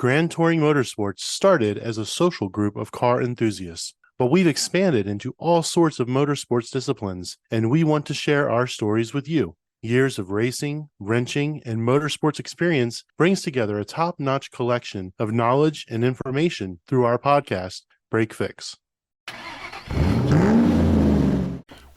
Grand Touring Motorsports started as a social group of car enthusiasts, but we've expanded into all sorts of motorsports disciplines, and we want to share our stories with you. Years of racing, wrenching, and motorsports experience brings together a top-notch collection of knowledge and information through our podcast, Break Fix.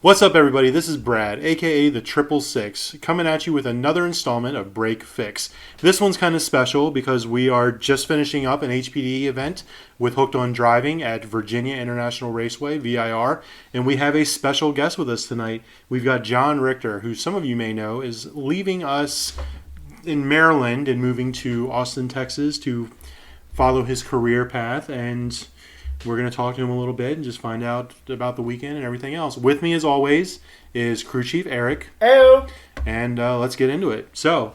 What's up, everybody? This is Brad, aka the 666, coming at you with another installment of Break Fix. This one's kind of special because we are just finishing up an HPDE event with Hooked on Driving at Virginia International Raceway, VIR, and we have a special guest with us tonight. We've got John Richter, who some of you may know is leaving us in Maryland and moving to Austin, Texas to follow his career path, and we're going to talk to him a little bit and just find out about the weekend and everything else. With me, as always, is Crew Chief Eric. Hello. And let's get into it. So,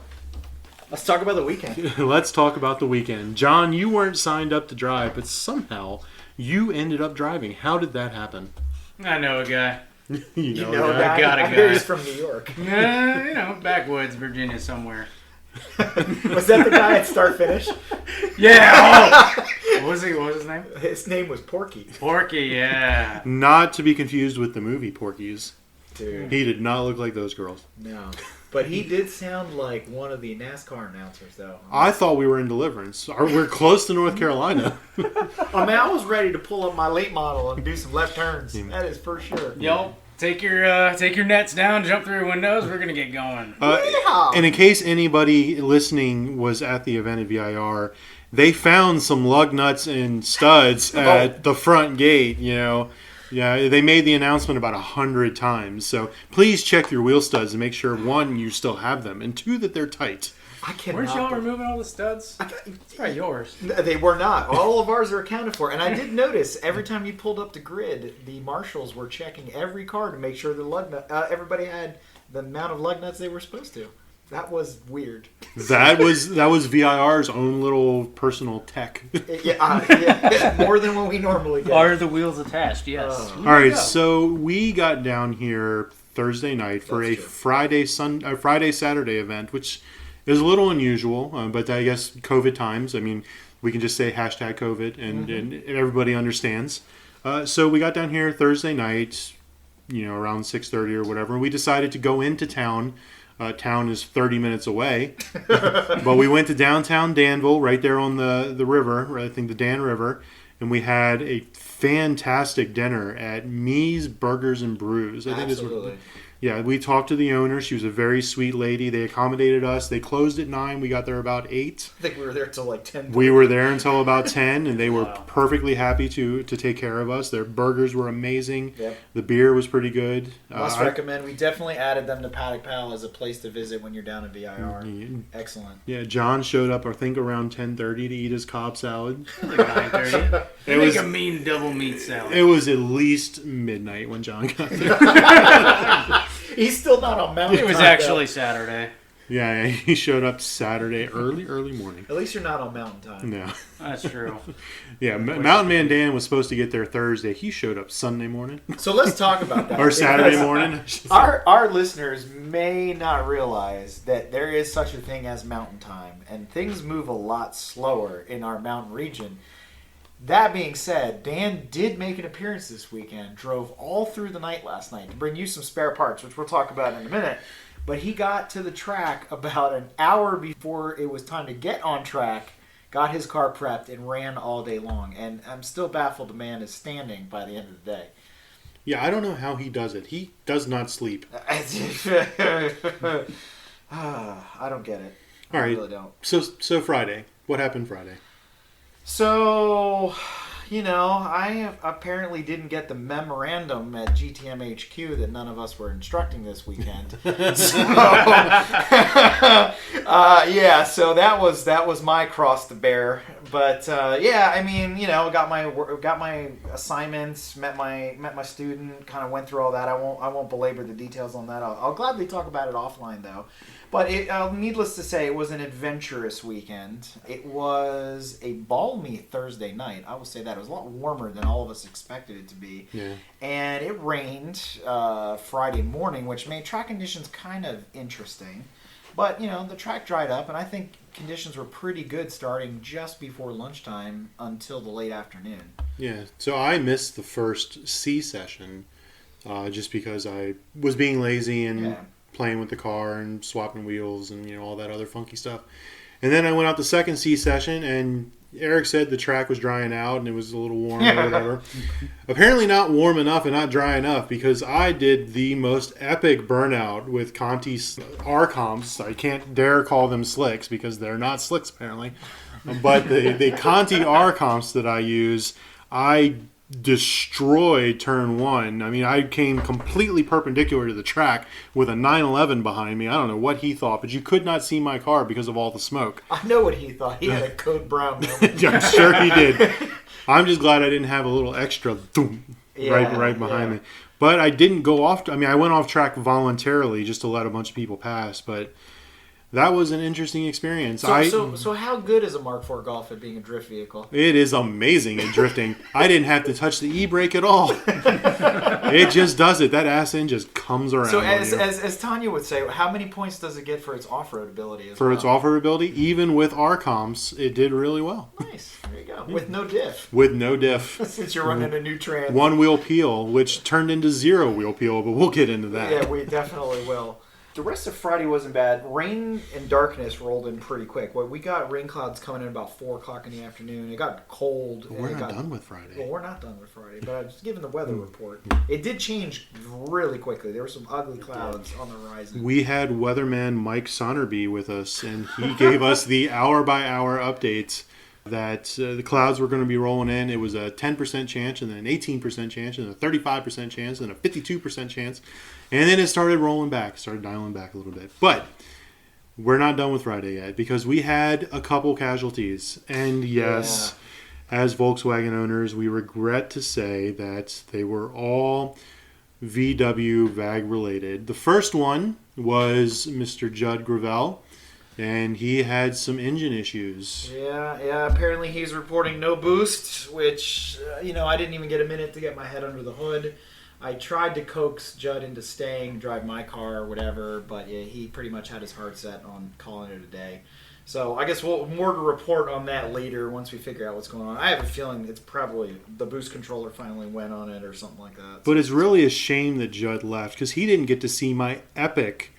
let's talk about the weekend. Let's talk about the weekend. John, you weren't signed up to drive, but somehow you ended up driving. How did that happen? I know a guy. you know a guy? I got a I hear guy. he's from New York. Backwoods, Virginia somewhere. Was that the guy at Start Finish? Yeah. What was his name? His name was Porky. Porky, yeah. Not to be confused with the movie Porky's. Dude. He did not look like those girls. No. But he did sound like one of the NASCAR announcers, though. I thought we were in Deliverance. We're close to North Carolina. I was ready to pull up my late model and do some left turns. That is for sure. Yo, take your nets down, jump through windows. We're gonna get going. And in case anybody listening was at the event at VIR, they found some lug nuts and studs at the front gate, Yeah, they made the announcement about 100 times. So please check your wheel studs and make sure, one, you still have them, and two, that they're tight. Weren't y'all removing all the studs? It's probably yours. They were not. All of ours are accounted for. And I did notice every time you pulled up the grid, the marshals were checking every car to make sure the lug nut, everybody had the amount of lug nuts they were supposed to. That was weird. That was VIR's own little personal tech. Yeah, more than what we normally get. Are the wheels attached? Yes. All right, so we got down here Thursday night for a Friday-Saturday event, which is a little unusual, but I guess COVID times. I mean, we can just say hashtag COVID, and everybody understands. So we got down here Thursday night, around 6:30 or whatever. We decided to go into town. Town is 30 minutes away, but we went to downtown Danville, right there on the river, I think the Dan River, and we had a fantastic dinner at Me's Burgers and Brews. Absolutely. Yeah, we talked to the owner. She was a very sweet lady. They accommodated us. They closed at 9. We got there about 8. I think we were there till like 10. We were there until about 10, and they were perfectly happy to take care of us. Their burgers were amazing. Yep. The beer was pretty good. Must recommend. We definitely added them to Paddock Pal as a place to visit when you're down at VIR. Excellent. Yeah, John showed up, I think, around 10:30 to eat his Cobb salad. Like 9:30. They make a mean double meat salad. It was at least midnight when John got there. He's still not on Mountain Time. It was actually Saturday. Yeah, he showed up Saturday early morning. At least you're not on Mountain Time. No. That's true. Yeah, Mountain Man Dan was supposed to get there Thursday. He showed up Sunday morning. So let's talk about that. Or Saturday morning. Our listeners may not realize that there is such a thing as Mountain Time, and things move a lot slower in our mountain region. That being said, Dan did make an appearance this weekend, drove all through the night last night to bring you some spare parts, which we'll talk about in a minute. But he got to the track about an hour before it was time to get on track, got his car prepped, and ran all day long. And I'm still baffled the man is standing by the end of the day. Yeah, I don't know how he does it. He does not sleep. I don't get it. All right. I really don't. So Friday. What happened Friday? So, I apparently didn't get the memorandum at GTM HQ that none of us were instructing this weekend. So that was my cross to bear. But got my assignments, met my student, kind of went through all that. I won't belabor the details on that. I'll gladly talk about it offline though. But needless to say, it was an adventurous weekend. It was a balmy Thursday night. I will say that. It was a lot warmer than all of us expected it to be. Yeah. And it rained Friday morning, which made track conditions kind of interesting. But, the track dried up, and I think conditions were pretty good starting just before lunchtime until the late afternoon. Yeah, so I missed the first C session just because I was being lazy and playing with the car and swapping wheels and all that other funky stuff. And then I went out the second C session, and Eric said the track was drying out and it was a little warm or whatever. Apparently not warm enough and not dry enough, because I did the most epic burnout with Conti's R-comps. I can't dare call them slicks because they're not slicks apparently. But the Conti R-comps that I use, I destroyed turn one. I mean, I came completely perpendicular to the track with a 911 behind me. I don't know what he thought, but you could not see my car because of all the smoke. I know what he thought. He had a code brown moment. I'm sure he did. I'm just glad I didn't have a little extra right behind me. But I didn't go off. I mean, I went off track voluntarily just to let a bunch of people pass, but that was an interesting experience. So how good is a Mark IV Golf at being a drift vehicle? It is amazing at drifting. I didn't have to touch the e-brake at all. It just does it. That ass end just comes around. So as Tanya would say, how many points does it get for its off-road ability as well? For its off-road ability, even with R-comps, it did really well. Nice. There you go. With no diff. With no diff. Since you're running a new trans. One wheel peel, which turned into zero wheel peel, but we'll get into that. Yeah, we definitely will. The rest of Friday wasn't bad. Rain and darkness rolled in pretty quick. We got rain clouds coming in about 4 o'clock in the afternoon. It got cold. But we're not done with Friday. Well, we're not done with Friday, but I was given the weather report. It did change really quickly. There were some ugly clouds on the horizon. We had weatherman Mike Sonnerby with us, and he gave us the hour-by-hour updates that the clouds were going to be rolling in. It was a 10% chance, and then an 18% chance, and a 35% chance, and a 52% chance. And then it started rolling back, started dialing back a little bit. But we're not done with Friday yet, because we had a couple casualties. And yes, as Volkswagen owners, we regret to say that they were all VW VAG related. The first one was Mr. Judd Gravel, and he had some engine issues. Yeah. Apparently he's reporting no boost, which, I didn't even get a minute to get my head under the hood. I tried to coax Judd into staying, drive my car or whatever, but he pretty much had his heart set on calling it a day. So I guess we'll more to report on that later once we figure out what's going on. I have a feeling it's probably the boost controller finally went on it or something like that. But it's really a shame that Judd left, because he didn't get to see my epic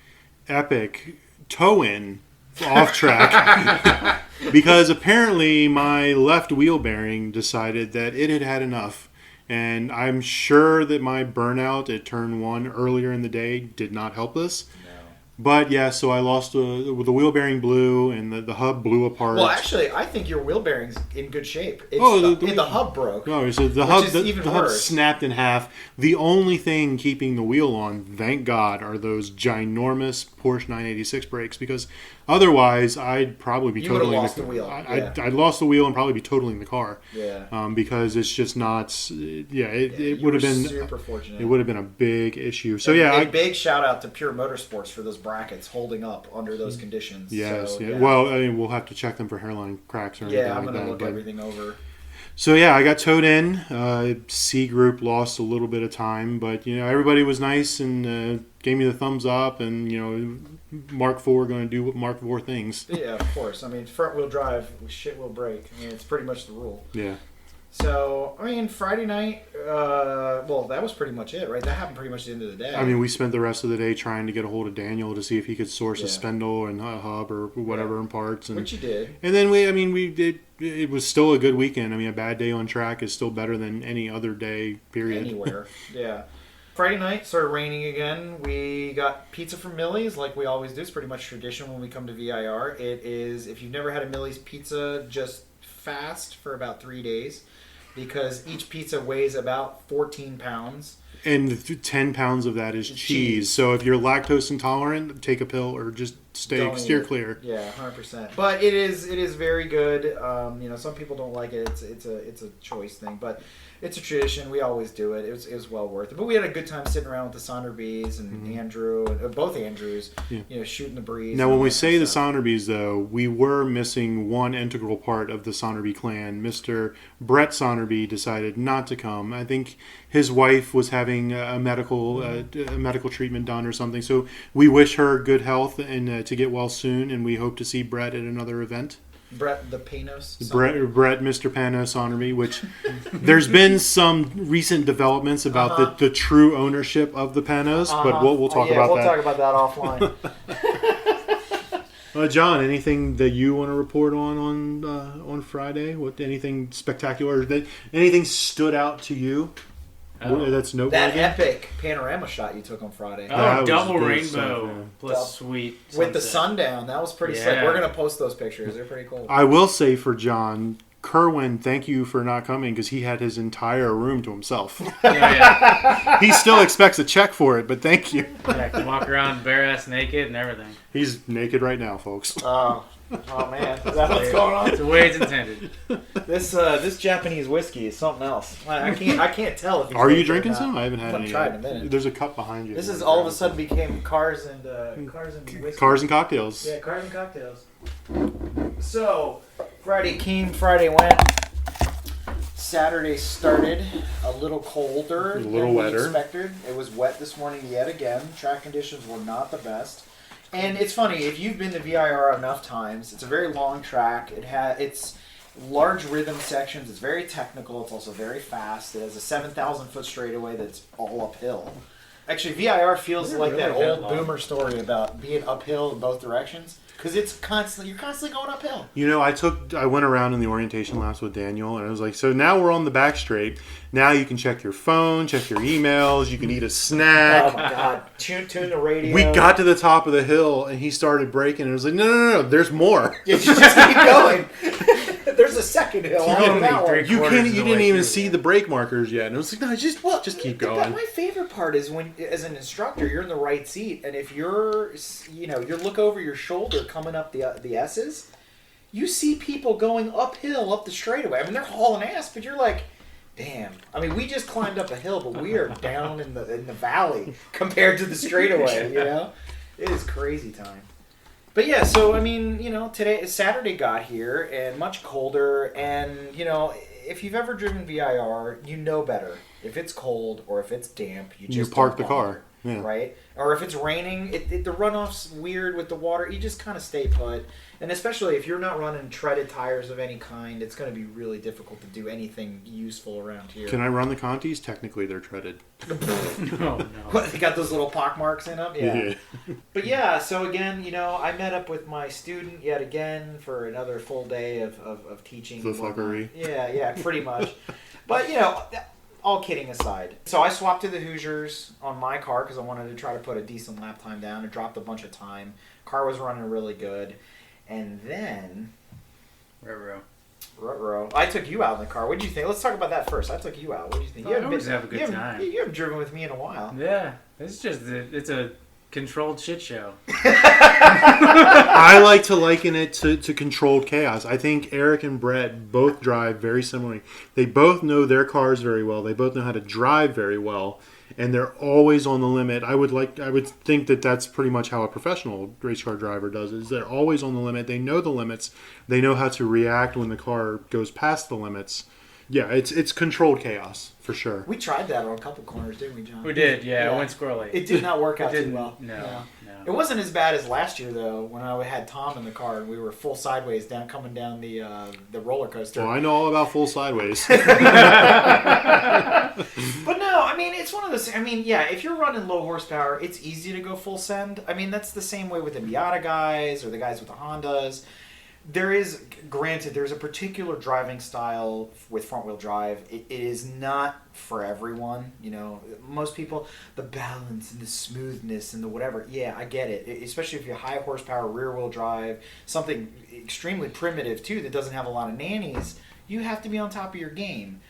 toe-in off track. Because apparently my left wheel bearing decided that it had had enough. And I'm sure that my burnout at turn 1 earlier in the day did not help us. No. But yeah, so I lost the wheel bearing blew, and the hub blew apart. Well, actually, I think your wheel bearing's in good shape. The hub broke. No, so the hub snapped in half. The only thing keeping the wheel on, thank God, are those ginormous Porsche 986 brakes, because otherwise I'd probably be totaling lost the wheel. I'd lost the wheel and probably be totaling the car. Yeah. Because it's just not. It would have been super fortunate. It would have been a big issue. So big shout out to Pure Motorsports for those brackets holding up under those conditions. Yes. So, Well, I mean, we'll have to check them for hairline cracks or anything like that. I'm going to look everything over. So I got towed in. C group lost a little bit of time, but everybody was nice and gave me the thumbs up, and Mark IV going to do what Mark IV things. Yeah, of course. I mean, front wheel drive, shit will break. I mean, it's pretty much the rule. Yeah. So, I mean, Friday night, that was pretty much it, right? That happened pretty much at the end of the day. I mean, we spent the rest of the day trying to get a hold of Daniel to see if he could source a spindle and a hub or whatever in parts. Which he did. And then we did. It was still a good weekend. I mean, a bad day on track is still better than any other day, period. Anywhere, yeah. Friday night, started raining again. We got pizza from Millie's, like we always do. It's pretty much tradition when we come to VIR. It is, if you've never had a Millie's pizza, just fast for about 3 days, because each pizza weighs about 14 pounds. And 10 pounds of that is cheese. So if you're lactose intolerant, take a pill or just steer clear. Yeah, 100%. But it is very good. Some people don't like it. It's a choice thing, but it's a tradition. We always do it. It was well worth it. But we had a good time sitting around with the Sonderbys and Andrew, both Andrews, shooting the breeze. Now, when we say the Sonderbys, though, we were missing one integral part of the Sonderby clan. Mr. Brett Sonderby decided not to come. I think his wife was having a medical treatment done or something. So we wish her good health and to get well soon, and we hope to see Brett at another event. Brett the Panos. Brett, Mr. Panos Honorby, which there's been some recent developments about the true ownership of the Panos, but we'll talk about we'll that. Talk about that offline. John, anything that you want to report on Friday? Anything spectacular? Anything stood out to you? That's noteworthy. That epic panorama shot you took on Friday. Oh, double good rainbow stuff, plus sweet sunset. With the sundown. That was pretty sick. We're going to post those pictures. They're pretty cool. I will say for John, Kerwin, thank you for not coming because he had his entire room to himself. He still expects a check for it, but thank you. I can walk around bare-ass naked and everything. He's naked right now, folks. Oh man, is that what's going on? It's the way it's intended. This Japanese whiskey is something else. I can't tell if. Are you drinking some? I haven't had any. I've tried in a minute. There's a cup behind you. This is all of a sudden became cars and whiskey. Cars and cocktails. Yeah, cars and cocktails. So Friday came, Friday went. Saturday started a little colder, than we expected. It was wet this morning yet again. Track conditions were not the best. And it's funny, if you've been to VIR enough times, it's a very long track. It's large rhythm sections. It's very technical. It's also very fast. It has a 7,000 foot straightaway that's all uphill. Actually, VIR feels like that old boomer story about being uphill in both directions. Because you're constantly going uphill. You know, I went around in the orientation laps with Daniel, and I was like, so now we're on the back straight. Now you can check your phone, check your emails, you can eat a snack. Oh my God! Tune the radio. We got to the top of the hill, and he started braking, and I was like, no, there's more. You just keep going. There's a second hill. You didn't even see the brake markers yet, and I was like, no, just keep going. My favorite part is when, as an instructor, you're in the right seat, and if you look over your shoulder coming up the S's, you see people going uphill up the straightaway. I mean, they're hauling ass, but you're like, damn. I mean, we just climbed up a hill, but we are down in the valley compared to the straightaway. You know, it is crazy time. But yeah, so I mean, Saturday got here and much colder, and if you've ever driven VIR, you know better. If it's cold or if it's damp, you park the car, right? Or if it's raining, the runoff's weird with the water. You just kind of stay put, and especially if you're not running treaded tires of any kind, it's going to be really difficult to do anything useful around here. Can I run the Contis? Technically, they're treaded. No. What, they got those little pock marks in them? Yeah. But yeah, so again, I met up with my student yet again for another full day of teaching. The fuckery. Yeah, pretty much. But, all kidding aside. So I swapped to the Hoosiers on my car because I wanted to try to put a decent lap time down. It dropped a bunch of time. Car was running really good. And then... Ruh-roh. I took you out in the car. What did you think? Let's talk about that first. I took you out. What do you think? I always have a good time. You haven't driven with me in a while. Yeah. It's a controlled shit show. I like to liken it to controlled chaos. I think Eric and Brett both drive very similarly. They both know their cars very well. They both know how to drive very well, and they're always on the limit. I would think that that's pretty much how a professional race car driver does it. Is they're always on the limit. They know the limits. They know how to react when the car goes past the limits. Yeah, it's controlled chaos for sure. We tried that on a couple corners, didn't we, John? We did, yeah. It went squirrely. It did not work out too well. No. It wasn't as bad as last year though, when I had Tom in the car and we were full sideways coming down the roller coaster. Well, I know all about full sideways. But no, I mean it's one of those. I mean, yeah, if you're running low horsepower, it's easy to go full send. I mean, that's the same way with the Miata guys or the guys with the Hondas. There's a particular driving style with front-wheel drive. It is not for everyone. Most people, the balance and the smoothness and the whatever. Yeah, I get it. Especially if you're high horsepower rear-wheel drive, something extremely primitive too that doesn't have a lot of nannies. You have to be on top of your game.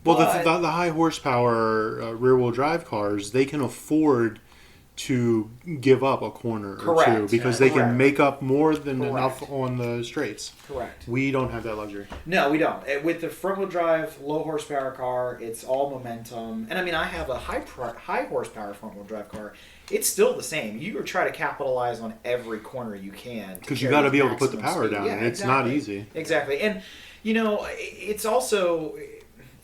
Well, the high horsepower rear-wheel drive cars, they can afford to give up a corner or two because they can make up more than enough on the straights. Correct. We don't have that luxury. No, we don't. With the front-wheel drive, low horsepower car, it's all momentum. And I mean, I have a high horsepower front-wheel drive car. It's still the same. You try to capitalize on every corner you can because you got to be able to put the power down. Yeah, it's not easy. Exactly, and it's also.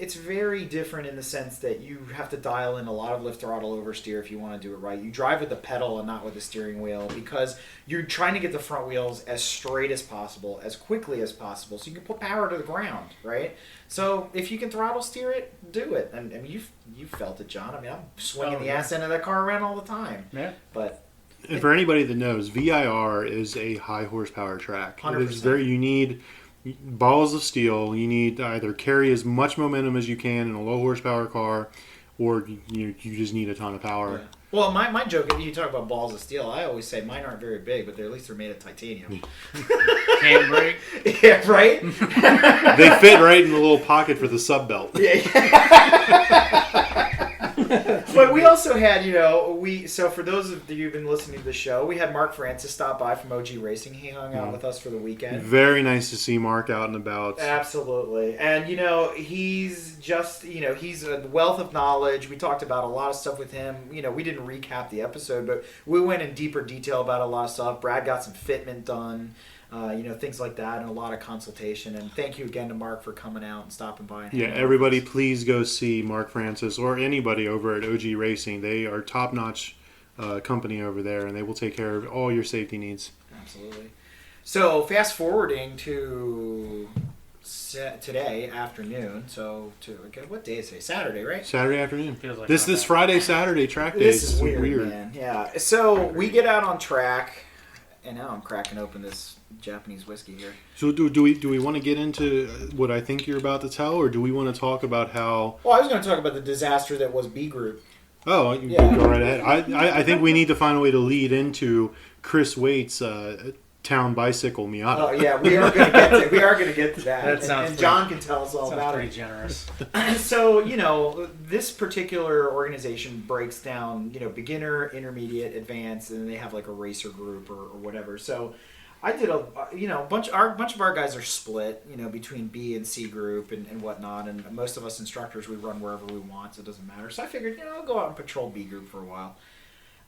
it's very different in the sense that you have to dial in a lot of lift throttle oversteer if you want to do it right. You drive with the pedal and not with the steering wheel because you're trying to get the front wheels as straight as possible, as quickly as possible, so you can put power to the ground, right? So if you can throttle steer it, do it. And I mean, you've felt it, John. I mean, I'm swinging the ass end of that car around all the time. Yeah. But And for anybody that knows, VIR is a high horsepower track. 100%. It is you need balls of steel. You need to either carry as much momentum as you can in a low horsepower car, or you just need a ton of power. yeah. Well, my joke, you talk about balls of steel, I always say mine aren't very big, but at least they're made of titanium. Can't break. Yeah, right? They fit right in the little pocket for the sub belt. Yeah. But we also had, so for those of you who've been listening to the show, we had Mark Francis stop by from OG Racing. He hung out with us for the weekend. Very nice to see Mark out and about. Absolutely. And, he's just, he's a wealth of knowledge. We talked about a lot of stuff with him. We didn't recap the episode, but we went in deeper detail about a lot of stuff. Brad got some fitment done. Things like that, and a lot of consultation. And thank you again to Mark for coming out and stopping by. And Everybody, please go see Mark Francis or anybody over at OG Racing. They are top-notch company over there, and they will take care of all your safety needs. Absolutely. So, fast forwarding to today afternoon. So, what day is today? Saturday, right? Saturday afternoon. Feels like This Friday, Saturday track day. This is weird, man. Yeah. So, we get out on track, and now I'm cracking open this Japanese whiskey here. So do we want to get into what I think you're about to tell, or do we want to talk about how? Well, I was going to talk about the disaster that was B Group. Oh, you can go right ahead. I think we need to find a way to lead into Chris Waite's town bicycle Miata. Oh yeah, we are going to get to that. That sounds and John can tell us all about pretty it. generous. So, this particular organization breaks down, beginner, intermediate, advanced, and they have like a racer group or whatever. So I did a bunch of our guys are split, between B and C group and whatnot, and most of us instructors, we run wherever we want, so it doesn't matter. So I figured, I'll go out and patrol B group for a while.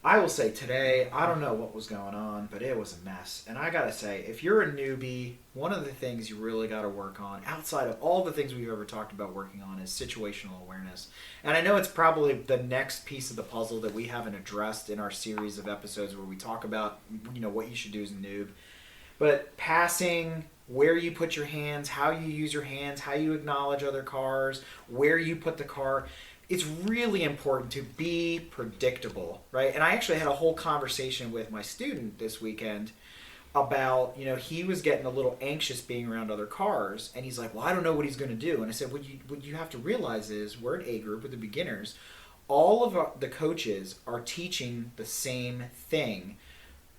I will say today, I don't know what was going on, but it was a mess. And I gotta say, if you're a newbie, one of the things you really gotta work on, outside of all the things we've ever talked about working on, is situational awareness. And I know it's probably the next piece of the puzzle that we haven't addressed in our series of episodes where we talk about, what you should do as a noob. But passing, where you put your hands, how you use your hands, how you acknowledge other cars, where you put the car, it's really important to be predictable, right? And I actually had a whole conversation with my student this weekend about, he was getting a little anxious being around other cars, and he's like, well, I don't know what he's going to do. And I said, what you have to realize is we're an A group with the beginners. All of the coaches are teaching the same thing.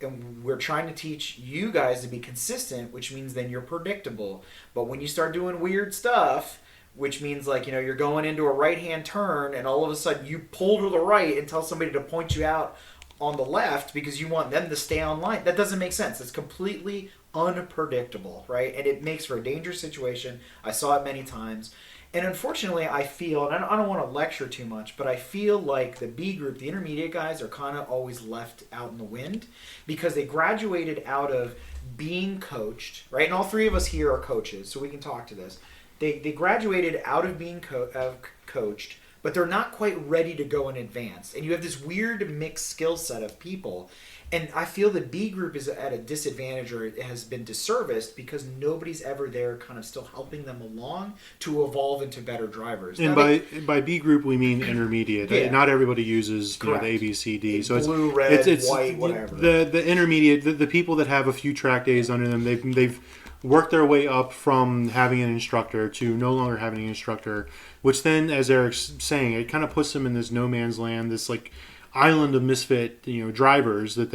And we're trying to teach you guys to be consistent, which means then you're predictable. But when you start doing weird stuff, which means like, you're going into a right-hand turn and all of a sudden you pull to the right and tell somebody to point you out on the left because you want them to stay on line. That doesn't make sense. It's completely unpredictable, right? And it makes for a dangerous situation. I saw it many times. And unfortunately, I feel, and I don't want to lecture too much, but I feel like the B group, the intermediate guys, are kind of always left out in the wind because they graduated out of being coached, right? And all three of us here are coaches, so we can talk to this. They graduated out of being coached, but they're not quite ready to go in advanced. And you have this weird mixed skill set of people. And I feel the B group is at a disadvantage, or it has been disserviced because nobody's ever there kind of still helping them along to evolve into better drivers. And by B group, we mean intermediate. Yeah. Not everybody uses the A, B, C, D. So blue, it's red, it's white, whatever. The intermediate, the people that have a few track days under them, they've worked their way up from having an instructor to no longer having an instructor, which then, as Eric's saying, it kind of puts them in this no man's land, this like island of misfit, drivers that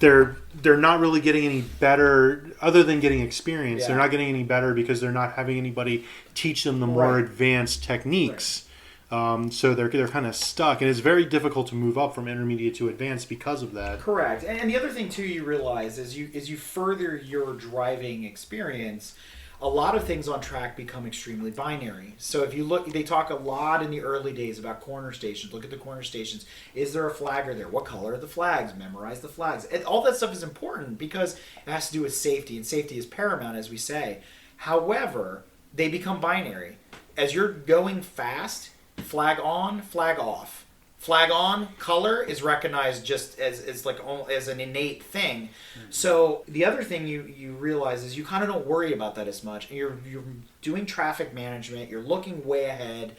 they're not really getting any better other than getting experience. Yeah. They're not getting any better because they're not having anybody teach them the more advanced techniques. So they're kind of stuck, and it's very difficult to move up from intermediate to advanced because of that. Correct. And the other thing too you realize is you further your driving experience, a lot of things on track become extremely binary. So if you look, they talk a lot in the early days about corner stations. Look at the corner stations. Is there a flagger there? What color are the flags? Memorize the flags. And all that stuff is important because it has to do with safety, and safety is paramount, as we say. However, they become binary. as you're going fast, flag on, flag off. Flag on, color is recognized just as an innate thing. So the other thing you realize is you kind of don't worry about that as much. You're doing traffic management. You're looking way ahead.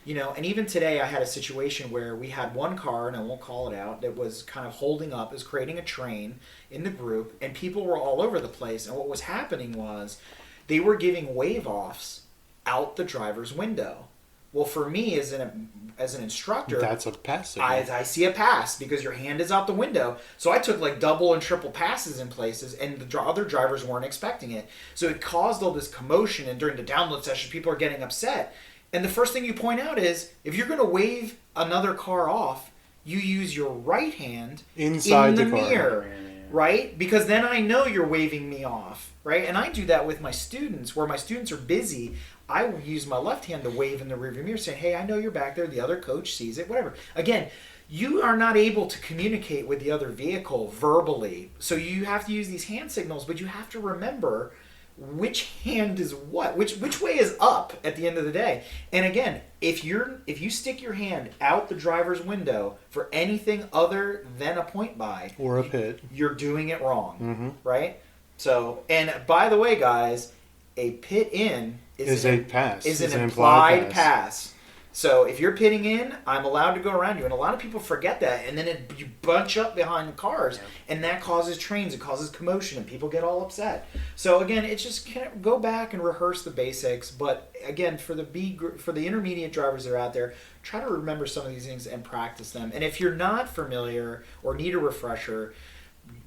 And even today I had a situation where we had one car, and I won't call it out, that was kind of holding up, is creating a train in the group, and people were all over the place. And what was happening was they were giving wave-offs out the driver's window. Well, for me as an instructor, that's a pass. I see a pass because your hand is out the window. So I took like double and triple passes in places, and the other drivers weren't expecting it. So it caused all this commotion, and during the download session, people are getting upset. And the first thing you point out is, if you're going to wave another car off, you use your right hand inside in the car. mirror, right? Because then I know you're waving me off, right? And I do that with my students, where my students are busy. I use my left hand to wave in the rearview mirror, saying, hey, I know you're back there. The other coach sees it, whatever. Again, you are not able to communicate with the other vehicle verbally. So you have to use these hand signals, but you have to remember which hand is what, which way is up at the end of the day. And again, if you stick your hand out the driver's window for anything other than a point by or a pit, you're doing it wrong, right? So, and by the way, guys, a pit in is an implied pass. So if you're pitting in, I'm allowed to go around you. And a lot of people forget that. And then you bunch up behind the cars. And that causes trains. It causes commotion. And people get all upset. So again, it's just go back and rehearse the basics. But again, for the intermediate drivers that are out there, try to remember some of these things and practice them. And if you're not familiar or need a refresher,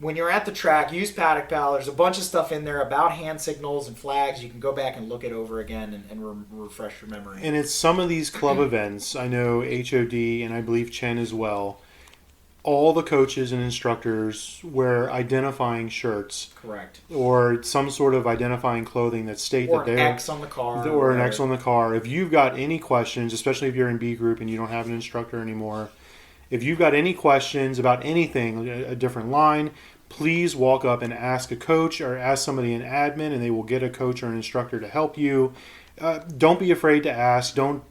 when you're at the track, use Paddock Pal. There's a bunch of stuff in there about hand signals and flags. You can go back and look it over again and refresh your memory. And it's some of these club events. I know HOD and I believe Chen as well. All the coaches and instructors wear identifying shirts. Correct. Or some sort of identifying clothing that state or that they're... Or an X on the car. Or an X on the car. If you've got any questions, especially if you're in B group and you don't have an instructor anymore... If you've got any questions about anything, a different line, please walk up and ask a coach or ask somebody in admin, and they will get a coach or an instructor to help you. Don't be afraid to ask. Don't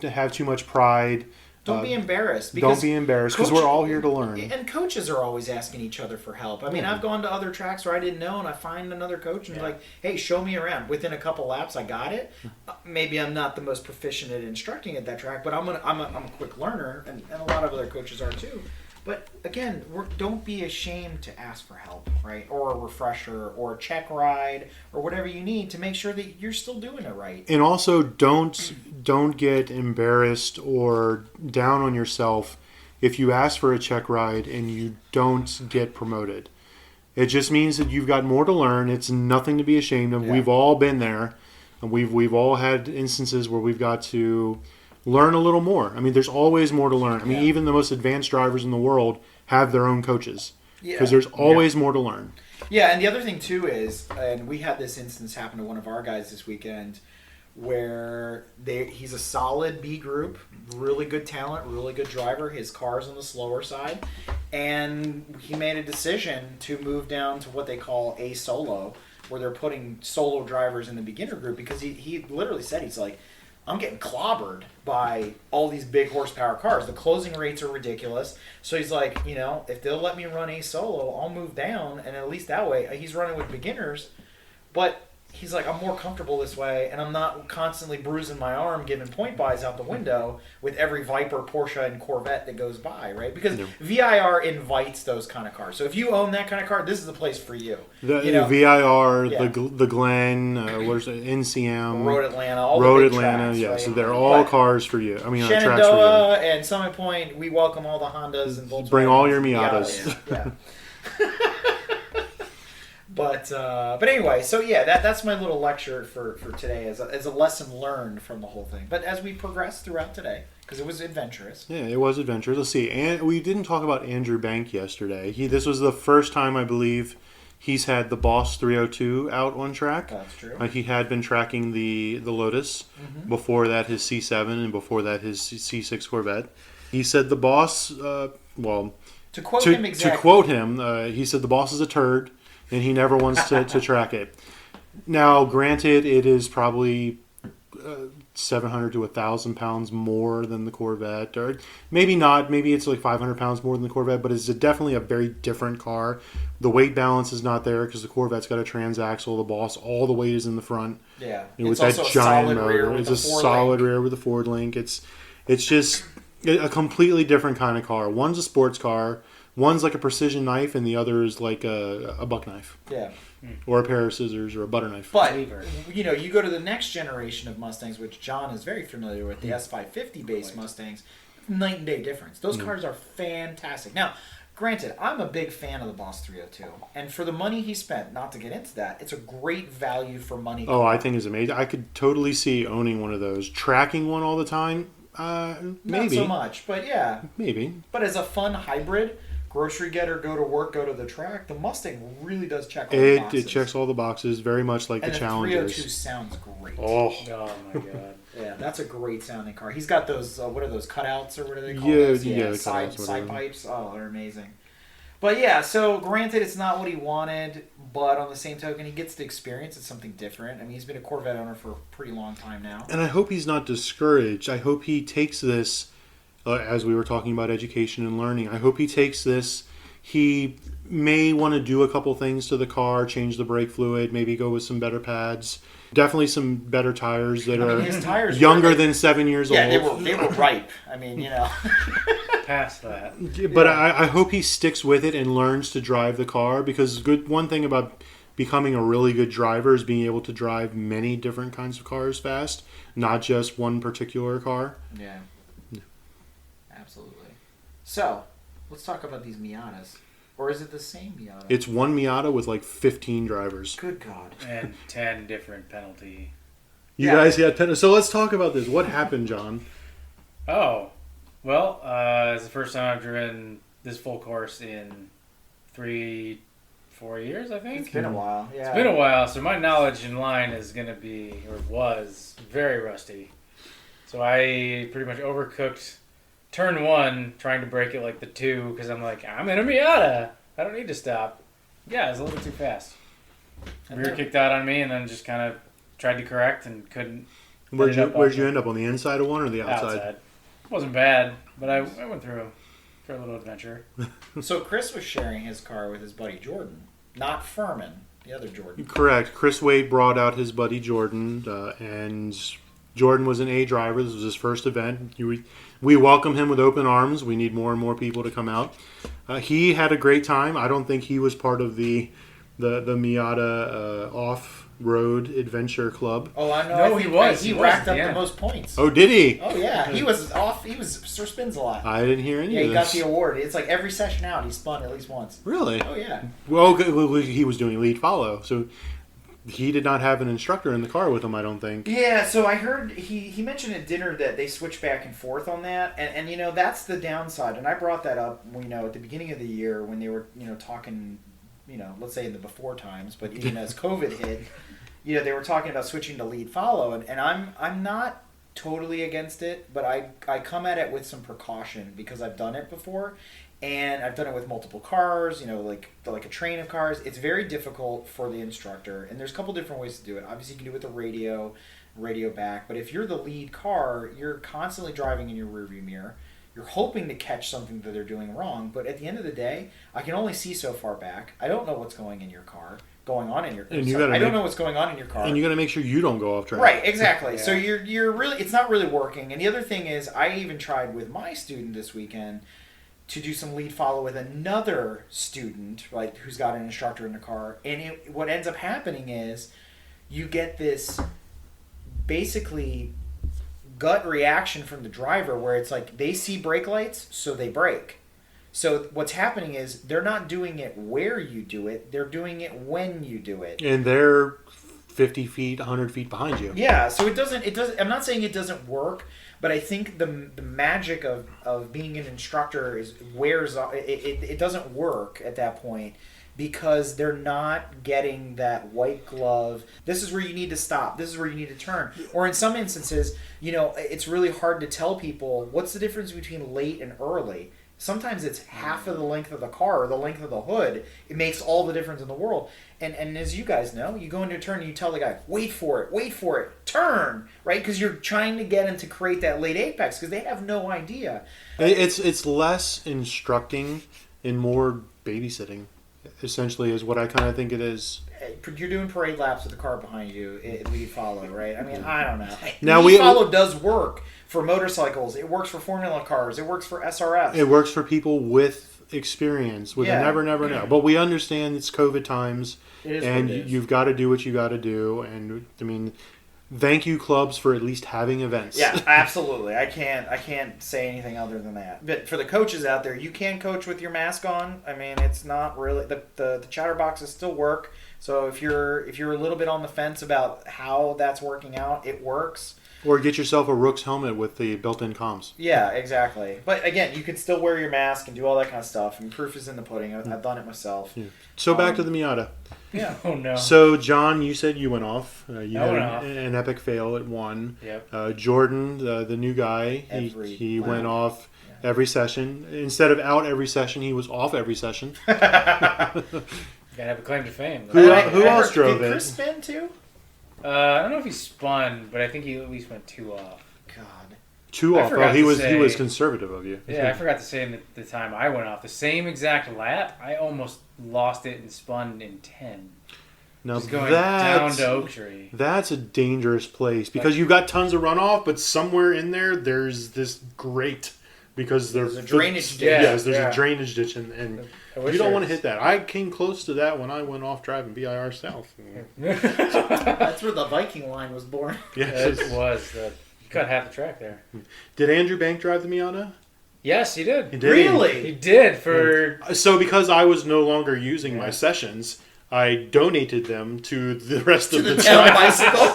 have too much pride. Don't be embarrassed. Don't be embarrassed because we're all here to learn. And coaches are always asking each other for help. I mean, I've gone to other tracks where I didn't know, and I find another coach and like, hey, show me around. Within a couple laps, I got it. Maybe I'm not the most proficient at instructing at that track, but I'm a quick learner, and a lot of other coaches are too. But again, don't be ashamed to ask for help, right? Or a refresher, or a check ride, or whatever you need to make sure that you're still doing it right. And also, don't get embarrassed or down on yourself if you ask for a check ride and you don't get promoted. It just means that you've got more to learn. It's nothing to be ashamed of. Yeah. We've all been there, and we've all had instances where we've got to learn a little more. I mean, there's always more to learn. I mean, even the most advanced drivers in the world have their own coaches because there's always more to learn. Yeah, and the other thing too is, and we had this instance happen to one of our guys this weekend, where he's a solid B group, really good talent, really good driver. His car's on the slower side, and he made a decision to move down to what they call a solo, where they're putting solo drivers in the beginner group, because he literally said, he's like, I'm getting clobbered by all these big horsepower cars. The closing rates are ridiculous. So he's like, if they'll let me run a solo, I'll move down, and at least that way, he's running with beginners. But he's like, I'm more comfortable this way, and I'm not constantly bruising my arm giving point buys out the window with every Viper, Porsche, and Corvette that goes by, right? Because VIR invites those kind of cars. So if you own that kind of car, this is the place for you. The VIR, the Glen, what is it, NCM, Road Atlanta, all the big tracks, yeah. Right? So they're all cars for you. I mean, tracks for you. Shenandoah and Summit Point, we welcome all the Hondas and Volkswagens. Bring all your Miatas. Yeah. But anyway, so that's my little lecture for today as a lesson learned from the whole thing. But as we progress throughout today, because it was adventurous. Yeah, it was adventurous. Let's see. And we didn't talk about Andrew Bank yesterday. This was the first time, I believe, he's had the Boss 302 out on track. That's true. He had been tracking the Lotus. Mm-hmm. Before that, his C7, and before that, his C6 Corvette. He said the Boss, to quote him exactly. To quote him, he said the Boss is a turd, and he never wants to track it. Now, granted, it is probably 700 to 1,000 pounds more than the Corvette, or maybe not. Maybe it's like 500 pounds more than the Corvette, but it's definitely a very different car. The weight balance is not there because the Corvette's got a transaxle. The Boss, all the weight is in the front. Yeah, With that giant motor. It's a solid rear with a Ford Link. It's just a completely different kind of car. One's a sports car. One's like a precision knife, and the other is like a buck knife. Yeah. Or a pair of scissors or a butter knife. But, you go to the next generation of Mustangs, which John is very familiar with, the S550 based Mustangs, night and day difference. Those cars are fantastic. Now, granted, I'm a big fan of the Boss 302. And for the money he spent, not to get into that, it's a great value for money car. Oh, I think it's amazing. I could totally see owning one of those. Tracking one all the time, maybe. Not so much, but yeah. Maybe. But as a fun hybrid, grocery getter, go to work, go to the track, the Mustang really does check all the boxes. It checks all the boxes, very much like the Challengers. And the 302 sounds great. Oh my god. Yeah, that's a great sounding car. He's got those, what are those, cutouts or what are they called? The side cutouts, pipes. Oh, they're amazing. But yeah, so granted it's not what he wanted, but on the same token, he gets to experience it's something different. I mean, he's been a Corvette owner for a pretty long time now. And I hope he's not discouraged. I hope he takes this, as we were talking about education and learning, I hope he takes this. He may want to do a couple things to the car, change the brake fluid, maybe go with some better pads. Definitely some better tires that are his tires younger than 7 years old. Yeah, they were ripe. I mean, Past that. But I hope he sticks with it and learns to drive the car, because one thing about becoming a really good driver is being able to drive many different kinds of cars fast, not just one particular car. Yeah. Absolutely. So, let's talk about these Miatas. Or is it the same Miata? It's one Miata with like 15 drivers. Good God. And 10 different penalty. You guys had 10. So let's talk about this. What happened, John? Oh. Well, it's the first time I've driven this full course in 3-4 years, I think. It's been a while. Yeah. It's been a while, so my knowledge in line is going to be, or was, very rusty. So I pretty much overcooked turn 1, trying to break it like the 2, because I'm like, I'm in a Miata. I don't need to stop. Yeah, it's a little bit too fast. Rear kicked out on me, and then just kind of tried to correct and couldn't. Where'd you end up, on the inside of one or the outside? Wasn't bad, but I went through for a little adventure. So Chris was sharing his car with his buddy Jordan, not Furman, the other Jordan. Correct. Chris Wade brought out his buddy Jordan, and Jordan was an A driver. This was his first event. We welcome him with open arms. We need more and more people to come out. He had a great time. I don't think he was part of the Miata off-road adventure club. Oh, I know. No, he was. He racked up the most points. Oh, did he? Oh, yeah. He was off. He was Sir Spins a lot. I didn't hear any of this. Yeah, he got the award. It's like every session out, he spun at least once. Really? Oh, yeah. Well, he was doing lead follow, so he did not have an instructor in the car with him, I don't think. Yeah, so I heard he mentioned at dinner that they switch back and forth on that, and that's the downside. And I brought that up, at the beginning of the year when they were talking, let's say in the before times, but even as COVID hit, they were talking about switching to lead follow, and I'm not totally against it, but I come at it with some precaution because I've done it before. And I've done it with multiple cars, like a train of cars. It's very difficult for the instructor, and there's a couple different ways to do it. Obviously, you can do it with the radio back, but if you're the lead car, you're constantly driving in your rearview mirror. You're hoping to catch something that they're doing wrong, but at the end of the day, I can only see so far back. I don't know what's going on in your car. I don't know what's going on in your car. And you got to make sure you don't go off track. Right, exactly. Yeah. So you're really, it's not really working. And the other thing is, I even tried with my student this weekend to do some lead follow with another student, right, who's got an instructor in the car. And what ends up happening is you get this basically gut reaction from the driver where it's like they see brake lights, so they brake. So what's happening is they're not doing it where you do it, they're doing it when you do it. And they're 50 feet, 100 feet behind you. Yeah, so it doesn't, I'm not saying it doesn't work, but I think the magic of being an instructor wears off. It doesn't work at that point because they're not getting that white glove. This is where you need to stop. This is where you need to turn. Or in some instances, it's really hard to tell people what's the difference between late and early. Sometimes it's half of the length of the car or the length of the hood. It makes all the difference in the world. And as you guys know, you go into a turn and you tell the guy, wait for it, turn, right? Because you're trying to get him to create that late apex because they have no idea. It's less instructing and more babysitting, essentially, is what I kind of think it is. You're doing parade laps with the car behind you. Lead follow, right? I mean, I don't know. Now lead follow does work for motorcycles. It works for Formula cars. It works for SRS. It works for people with experience, with a never know. But we understand it's COVID times, and you've got to do what you got to do. And I mean, thank you clubs for at least having events. Yeah, absolutely. I can't say anything other than that. But for the coaches out there, you can coach with your mask on. I mean, it's not really the chatterboxes still work. So if you're a little bit on the fence about how that's working out, it works. Or get yourself a Rook's helmet with the built-in comms. Yeah, exactly. But again, you can still wear your mask and do all that kind of stuff. And proof is in the pudding. I've done it myself. Yeah. So back to the Miata. Yeah. Oh no. So John, you said you went off. You I had went off. an epic fail at one. Yep. Jordan, the new guy, he went off every session. Instead of out every session, he was off every session. Gotta have a claim to fame. Who else drove Did it? Chris spin too? I don't know if he spun, but I think he at least went 2 off. God. Two I off. forgot Oh, he to was say- conservative of you. Yeah, I forgot to say in the time I went off, the same exact lap, I almost lost it and spun in 10. Now Just going down that's to Oak Tree. that's a dangerous place because you've got tons of runoff, but somewhere in there's this grate because There's a drainage ditch. Yes, there's Yeah. a drainage ditch, and I wish you don't there want to was- hit that. I came close to that when I went off driving VIR South. That's where the Viking line was born. Yes. It was. You cut half the track there. Did Andrew Bank drive the Miata? Yes, he did. He did. Really? He did for... So because I was no longer using my sessions, I donated them to the rest of the Town track. bicycle.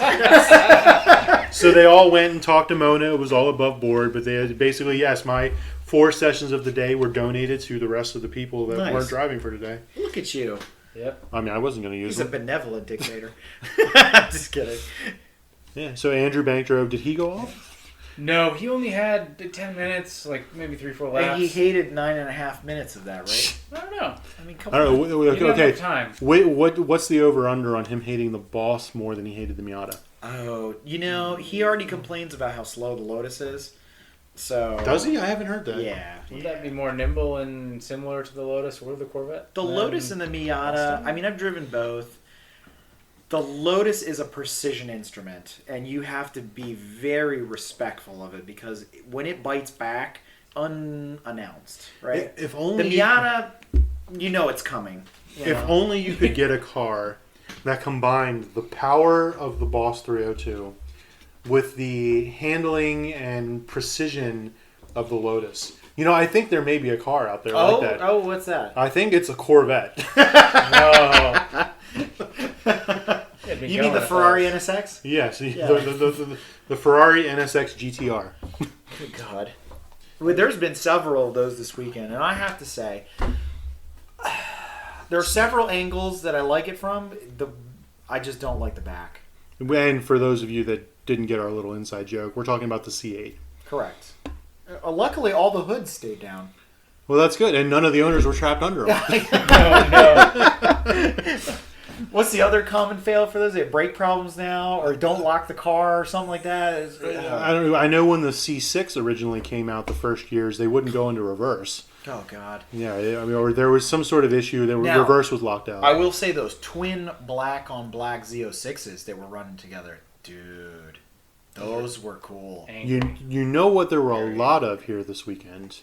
So they all went and talked to Mona. It was all above board, but they had basically, yes, my 4 sessions of the day were donated to the rest of the people that Nice. weren't driving for today. Look at you. Yep. I mean, I wasn't going to use He's a them. benevolent dictator. Just kidding. Yeah. So Andrew Bank drove. Did he go off? No, he only had 10 minutes, like maybe 3-4 laps. And he hated 9.5 minutes of that, right? I don't know. I mean, come I don't on. know. You don't Okay. have time. Wait, what's the over under on him hating the Boss more than he hated the Miata? Oh, he already complains about how slow the Lotus is. So Does he? I haven't heard that. Yeah. Would that be more nimble and similar to the Lotus or the Corvette? The Lotus and the Miata, I mean, I've driven both. The Lotus is a precision instrument, and you have to be very respectful of it because when it bites back, unannounced, right? If only The Miata, you know it's coming. you If know? only you could get a car that combined the power of the Boss 302 with the handling and precision of the Lotus. You know, I think there may be a car out there like that. Oh, what's that? I think it's a Corvette. No. You mean the Ferrari NSX? Yes, Yeah. the Ferrari NSX GTR. Good God. Well, there's been several of those this weekend, and I have to say, there are several angles that I like it from. I just don't like the back. And for those of you that didn't get our little inside joke, we're talking about the C8. Correct. Luckily, all the hoods stayed down. Well, that's good, and none of the owners were trapped under them. No. What's the other common fail for those? They have brake problems now, or don't lock the car, or something like that. I don't know. I know when the C6 originally came out the first years, they wouldn't go into reverse. Oh God. Yeah, I mean, or there was some sort of issue that Now, reverse was locked out. I will say those twin black on black Z06s that were running together, dude. Those were cool. You know what there were a lot of here this weekend?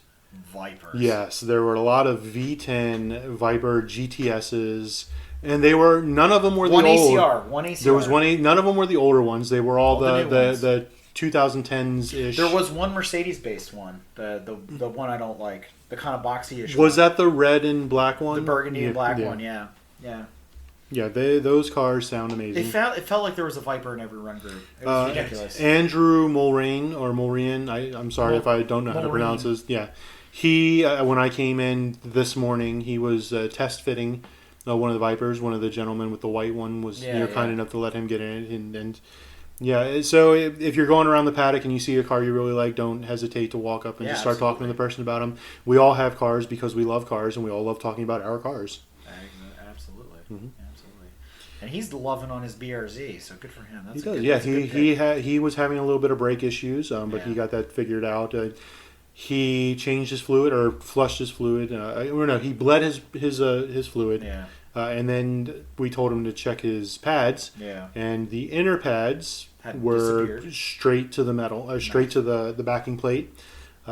Vipers. Yes, there were a lot of V10 Viper GTSs, and they were none of them were the One old. ACR. One ACR. There was none of them were the older ones. They were all the new ones. the 2010s ish. There was one Mercedes-based one. The one I don't like. The kind of boxy-ish Was one. that the red and black one? The burgundy and black one, yeah. Yeah. Yeah, those cars sound amazing. It felt like there was a Viper in every run group. It was ridiculous. Andrew Mulrain, I'm sorry if I don't know how to pronounce this. Yeah, he when I came in this morning, he was test fitting one of the Vipers. One of the gentlemen with the white one was kind enough to let him get in, and Yeah, so if you're going around the paddock and you see a car you really like, don't hesitate to walk up and just start talking to the person about them. We all have cars because we love cars, and we all love talking about our cars. Absolutely. Absolutely. And he's loving on his BRZ, so good for him. That's he does. Yeah, he was having a little bit of brake issues, but he got that figured out. He changed his fluid or flushed his fluid. Or no, he bled his fluid. Yeah. And then we told him to check his pads. Yeah. And the inner pads were disappeared. straight to the metal, or straight to the backing plate.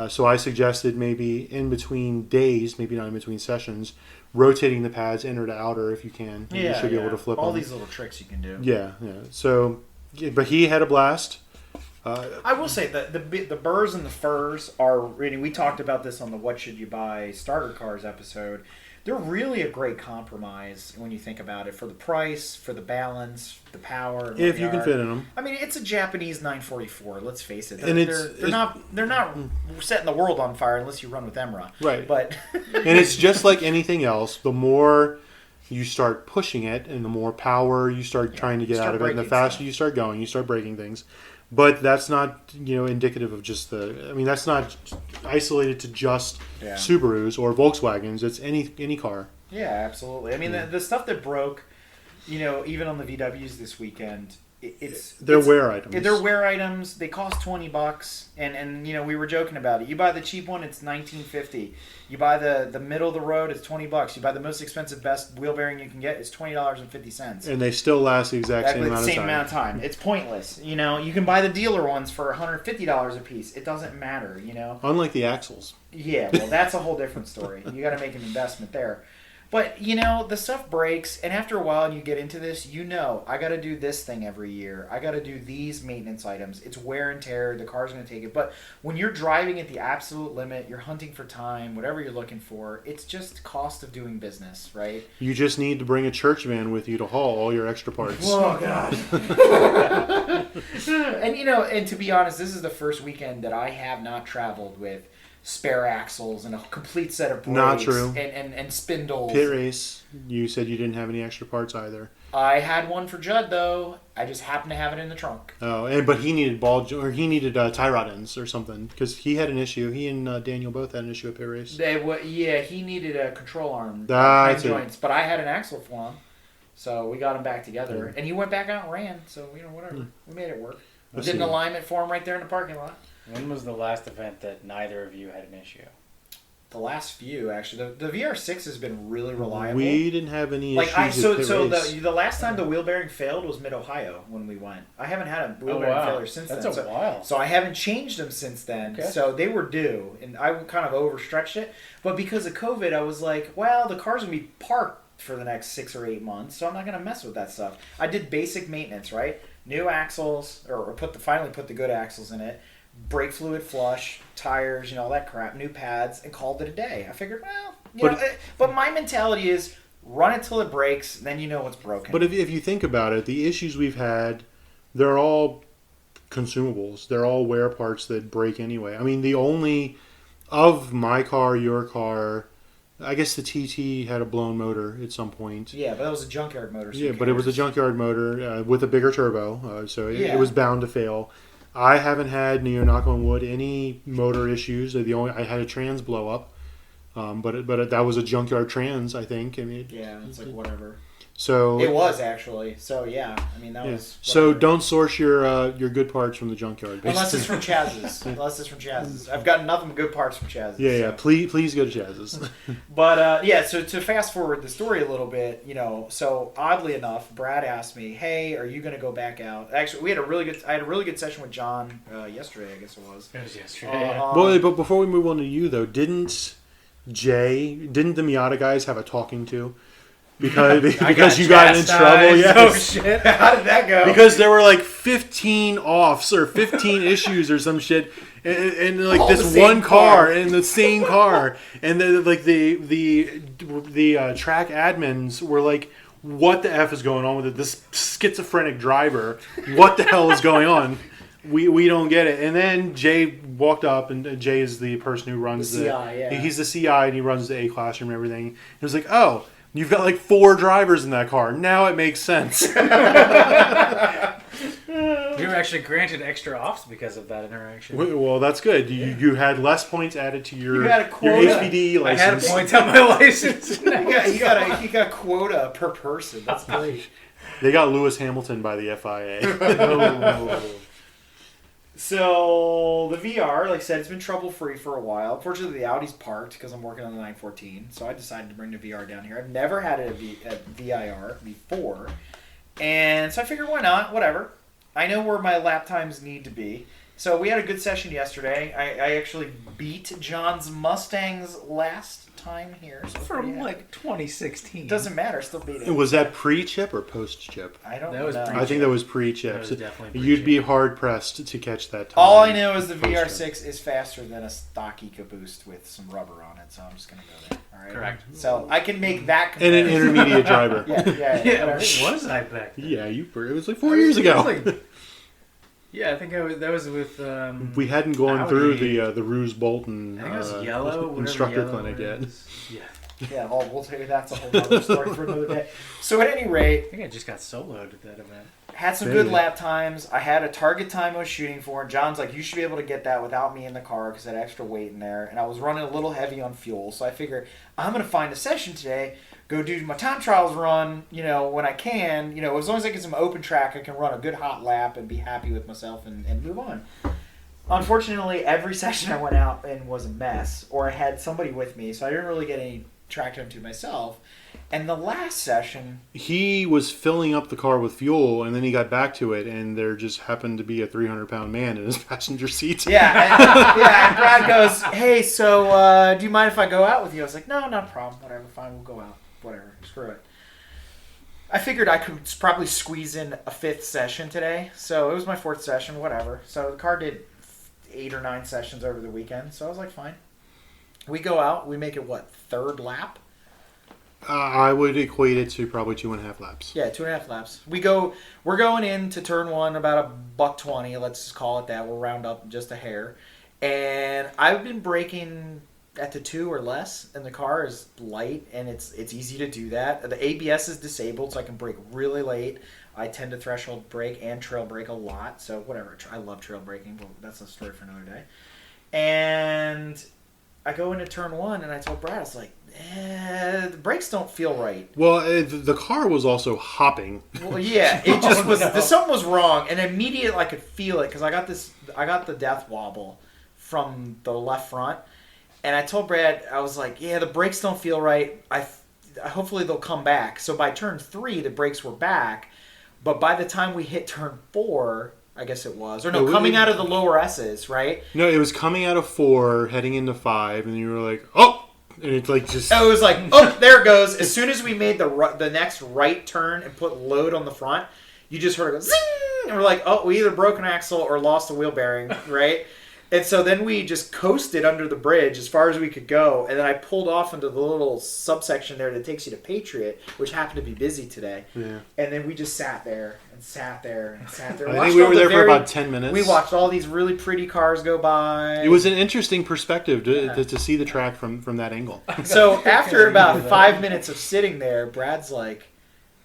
So I suggested maybe in between days, maybe not in between sessions, rotating the pads inner to outer if you can. Yeah, you should be able to flip all them. these little tricks you can do. Yeah, yeah. So, but he had a blast. I will say that the burrs and the furs are really. We talked about this on the "What Should You Buy" starter cars episode. They're really a great compromise when you think about it, for the price, for the balance, the power. And If you can fit in them. I mean, it's a Japanese 944. Let's face it. And they're not setting the world on fire unless you run with Emra. Right. But And it's just like anything else. The more you start pushing it, and the more power you start trying to get out of it, and the faster you start going, you start breaking things. But that's not, indicative of just that's not isolated to just Subarus or Volkswagens. It's any car. yeah, absolutely. I mean, the stuff that broke, even on the VWs this weekend, They're wear items. They're wear items. They cost $20, and we were joking about it. You buy the cheap one, it's $19.50. You buy the middle of the road, it's $20. You buy the most expensive, best wheel bearing you can get, it's $20.50. And they still last the exact same amount of time. It's pointless. You can buy the dealer ones for $150 a piece. It doesn't matter. Unlike the axles. Yeah, well, that's a whole different story. You got to make an investment there. But, the stuff breaks, and after a while, and you get into this, I got to do this thing every year. I got to do these maintenance items. It's wear and tear. The car's going to take it. But when you're driving at the absolute limit, you're hunting for time, whatever you're looking for, it's just cost of doing business, right? You just need to bring a church van with you to haul all your extra parts. Oh, God. And to be honest, this is the first weekend that I have not traveled with spare axles and a complete set of brakes. Not true. And spindles. Pit race, you said you didn't have any extra parts either. I had one for Judd, though. I just happened to have it in the trunk. Oh, but he needed tie rod ends or something, because he had an issue. He and Daniel both had an issue at pit race. He needed a control arm joints, but I had an axle for him, so we got him back together, and he went back out and ran. So whatever, we made it work. We did an alignment for him right there in the parking lot. When was the last event that neither of you had an issue? The last few, actually. The VR6 has been really reliable. We didn't have any issues the last time the wheel bearing failed was Mid-Ohio when we went. I haven't had a wheel bearing failure since then. That's a while. So I haven't changed them since then. Okay. So they were due, and I kind of overstretched it. But because of COVID, I was like, well, the car's going to be parked for the next 6 or 8 months, so I'm not going to mess with that stuff. I did basic maintenance, right? New axles, or finally put the good axles in it. Brake fluid flush, tires, all that crap, new pads, and called it a day. I figured, but my mentality is run it till it breaks, then you know what's broken. But if you think about it, the issues we've had, they're all consumables. They're all wear parts that break anyway. I mean, the only, of my car, your car, I guess the TT had a blown motor at some point. Yeah, but that was a junkyard motor. So but it was a junkyard motor with a bigger turbo, so it was bound to fail. I haven't had, knock on wood, any motor issues. I had a trans blow up, but that was a junkyard trans, I think. I mean, it's like whatever. So it was actually. So that was. Whatever. So don't source your good parts from the junkyard. Basically. Unless it's from Chaz's. I've gotten nothing but good parts from Chaz's. Yeah. Please go to Chaz's. But so to fast forward the story a little bit, so oddly enough, Brad asked me, "Hey, are you going to go back out?" Actually, I had a really good session with John yesterday. I guess it was. It was yesterday. Well, but before we move on to you though, didn't the Miata guys have a talking to? Because you got in trouble. Yes. Oh shit! How did that go? Because there were like 15 offs or 15 issues or some shit, and like all this one car in the same car, and the track admins were like, "What the f is going on with it? This schizophrenic driver. What the hell is going on? We don't get it." And then Jay walked up, and Jay is the person who runs the CI. He's the CI, and he runs the A classroom and everything. He was like, "Oh, you've got like 4 drivers in that car. Now it makes sense." Yeah, You were actually granted extra offs because of that interaction. Well, that's good. You had less points added to your You had a your quota. HPDE I had license. points on my license. You got a quota per person. That's great. They got Lewis Hamilton by the FIA. So the VR, like I said, it's been trouble-free for a while. Unfortunately, the Audi's parked because I'm working on the 914, so I decided to bring the VR down here. I've never had a VIR before, and so I figured, why not? Whatever. I know where my lap times need to be. So we had a good session yesterday. I actually beat John's Mustang's last time here. So From like 2016. Doesn't matter. Still beat it. Was that pre-chip or post-chip? I don't That was know. I think that was pre-chip. That was definitely You'd be pre-chip. hard-pressed to catch that time. All I know is the Post-chip. VR6 is faster than a stock EcoBoost with some rubber on it, so I'm just going to go there. All right. Correct. So I can make that And an comparison. intermediate driver. Yeah. Yeah, whatever. what was I back then? Yeah, it was like 4 years ago. Yeah, I think that was with. We hadn't gone Audi. through the Ruse Bolton I think it was yellow. whatever instructor yellow clinic yet. is. Yeah, Yeah, well, we'll tell you that's a whole other story for another day. So at any rate, I think I just got soloed at that event. had some Maybe. good lap times. I had a target time I was shooting for. And John's like, you should be able to get that without me in the car because I had extra weight in there. And I was running a little heavy on fuel. So I figured I'm going to find a session today, go do my time trials run, when I can. As long as I get some open track, I can run a good hot lap and be happy with myself and move on. Unfortunately, every session I went out and was a mess, or I had somebody with me, so I didn't really get any track time to myself. And the last session, He was filling up the car with fuel, and then he got back to it, and there just happened to be a 300-pound man in his passenger seat. and Brad goes, hey, so do you mind if I go out with you? I was like, no, not a problem, whatever, fine, we'll go out, whatever, screw it. I figured I could probably squeeze in a fifth session today, so it was my fourth session, whatever. So the car did 8 or 9 sessions over the weekend, so I was like, fine. We go out, we make it, third lap? I would equate it to probably 2.5 laps. Yeah, 2.5 laps. We're going into turn one about $120. Let's just call it that. We'll round up just a hair. And I've been braking at the 2 or less, and the car is light, and it's easy to do that. The ABS is disabled, so I can brake really late. I tend to threshold brake and trail brake a lot, so whatever. I love trail braking, but that's a story for another day. And I go into turn one, and I told Brad, I was like, the brakes don't feel right. Well, the car was also hopping. Well, yeah, it just was. no. Something was wrong, and immediately I could feel it because I got the death wobble from the left front, and I told Brad, I was like, yeah, the brakes don't feel right. Hopefully they'll come back. So by turn 3, the brakes were back, but by the time we hit turn 4, I guess it was, or no, coming out of the lower S's, right? No, it was coming out of 4, heading into 5, and you were like, oh! And it's like just... It was like, oh, there it goes. As soon as we made the next right turn and put load on the front, you just heard it go zing! And we're like, oh, we either broke an axle or lost a wheel bearing, right? And so then we just coasted under the bridge as far as we could go. And then I pulled off into the little subsection there that takes you to Patriot, which happened to be busy today. Yeah. And then we just sat there and sat there and sat there. I Watched think we all were the there for about 10 minutes. We watched all these really pretty cars go by. It was an interesting perspective to see the track from that angle. So after about 5 minutes of sitting there, Brad's like,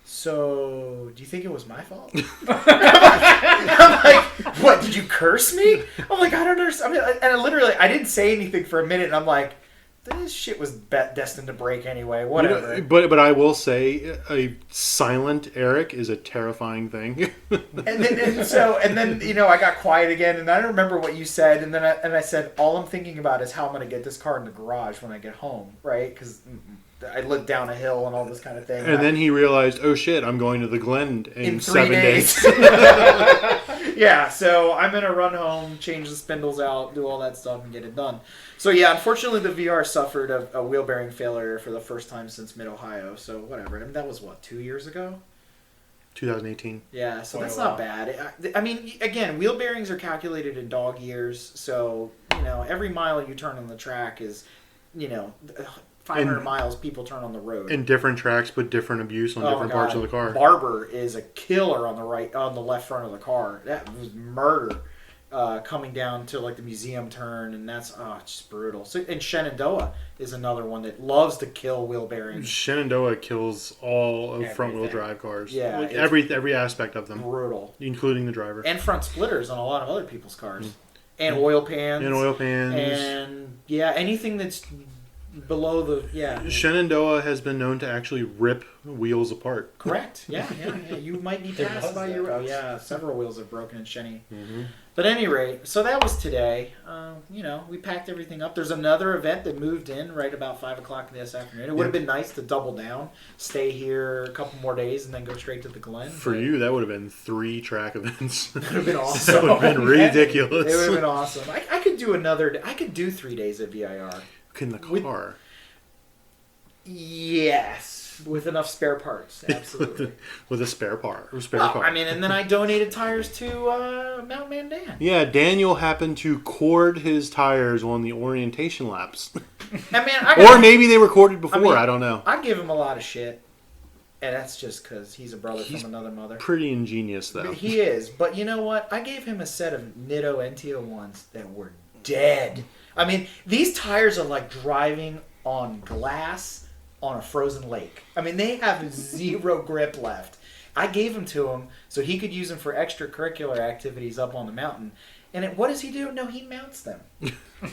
so, do you think it was my fault? I'm like, what, did you curse me? I'm like, I don't understand. I didn't say anything for a minute, and I'm like, this shit was destined to break anyway, whatever. But I will say, a silent Eric is a terrifying thing. And then I got quiet again, and I don't remember what you said, and then I said, all I'm thinking about is how I'm going to get this car in the garage when I get home, right? Because I lived down a hill and all this kind of thing. And then he realized, oh shit, I'm going to the Glen in 3 7 days. Yeah, so I'm going to run home, change the spindles out, do all that stuff, and get it done. So yeah, unfortunately the VR suffered a wheel bearing failure for the first time since Mid-Ohio, so whatever. I mean, that was, 2 years ago? 2018. Yeah, so that's Quite a not bad. I mean, again, wheel bearings are calculated in dog years, so, every mile you turn on the track is, 500 miles people turn on the road. And different tracks put different abuse on different parts of the car. Barber is a killer on the left front of the car. That was murder. coming down to like the museum turn, and that's just brutal. So, and Shenandoah is another one that loves to kill wheel bearings. Shenandoah kills all of front-wheel Everything. drive cars. Yeah, Like it's every aspect of them, Brutal. including the driver. And front splitters on a lot of other people's cars. And oil pans. And oil pans. And yeah, anything that's below the Shenandoah has been known to actually rip wheels apart. Correct. Yeah. You might be There passed was by that. your. Oh yeah, several wheels have broken in Shenny. Mm-hmm. But at any rate, so that was today. We packed everything up. There's another event that moved in right about 5 o'clock this afternoon. It would have been nice to double down, stay here a couple more days, and then go straight to the Glen. For you, that would have been 3 track events. It would have been awesome. That would have been ridiculous. It would have been awesome. I could do another. I could do 3 days at VIR. In the With- car. Yes, with enough spare parts. Absolutely. With a spare part. Or spare Well, car. I mean, and then I donated tires to Mount Man Dan. Yeah, Daniel happened to cord his tires on the orientation laps. And man, Or maybe they were corded before, I don't know. I give him a lot of shit, and that's just because he's a brother He's from another mother. Pretty ingenious, though. He is, but you know what? I gave him a set of Nitto NTO1s that were dead. I mean, these tires are like driving on glass on a frozen lake. I mean, they have zero grip left. I gave them to him so he could use them for extracurricular activities up on the mountain. And what does he do? No, he mounts them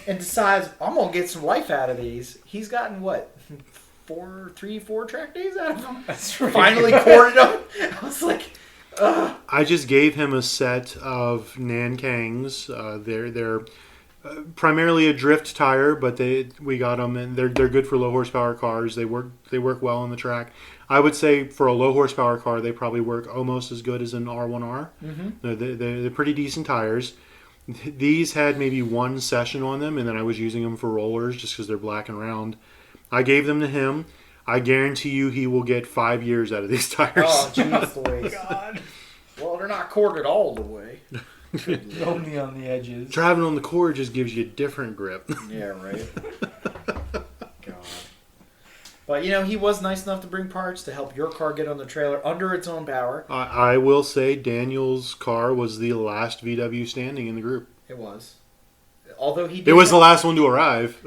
and decides, I'm going to get some life out of these. He's gotten, what, 4 track days out of them? That's Finally corded them. I was like, ugh. I just gave him a set of Nankangs. They're primarily a drift tire, but we got them, and they're good for low horsepower cars. They work well on the track. I would say for a low horsepower car, they probably work almost as good as an R1R. Mm-hmm. They're pretty decent tires. These had maybe 1 session on them, and then I was using them for rollers just because they're black and round. I gave them to him. I guarantee you he will get 5 years out of these tires. Oh, jeez Louise. God. Well, they're not corded all the way. Only on the edges. Driving on the cord just gives you a different grip. Yeah, right. God. But, he was nice enough to bring parts to help your car get on the trailer under its own power. I will say Daniel's car was the last VW standing in the group. It was. Although he did It was the last one to arrive.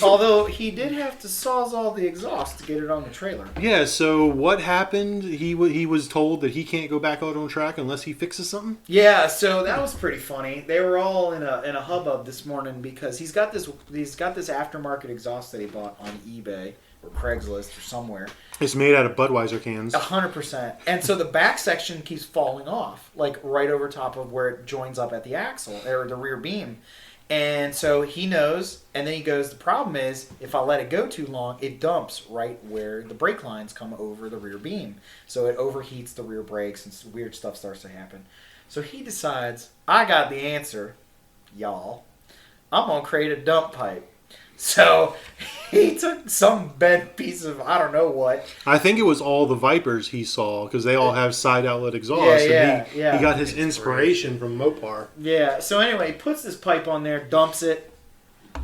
Although he did have to sawzall the exhaust to get it on the trailer. Yeah, so what happened? He was told that he can't go back out on track unless he fixes something? Yeah, so that was pretty funny. They were all in a hubbub this morning because he's got this aftermarket exhaust that he bought on eBay or Craigslist or somewhere. It's made out of Budweiser cans. 100%. And so the back section keeps falling off, like right over top of where it joins up at the axle or the rear beam. And so he knows, and then he goes, the problem is if I let it go too long, it dumps right where the brake lines come over the rear beam. So it overheats the rear brakes and weird stuff starts to happen. So he decides, I got the answer, y'all. I'm going to create a dump pipe. So he took some bent piece of I don't know what. I think it was all the Vipers he saw because they all have side outlet exhaust. Yeah. He got his inspiration from Mopar. Yeah, so anyway, he puts this pipe on there, dumps it.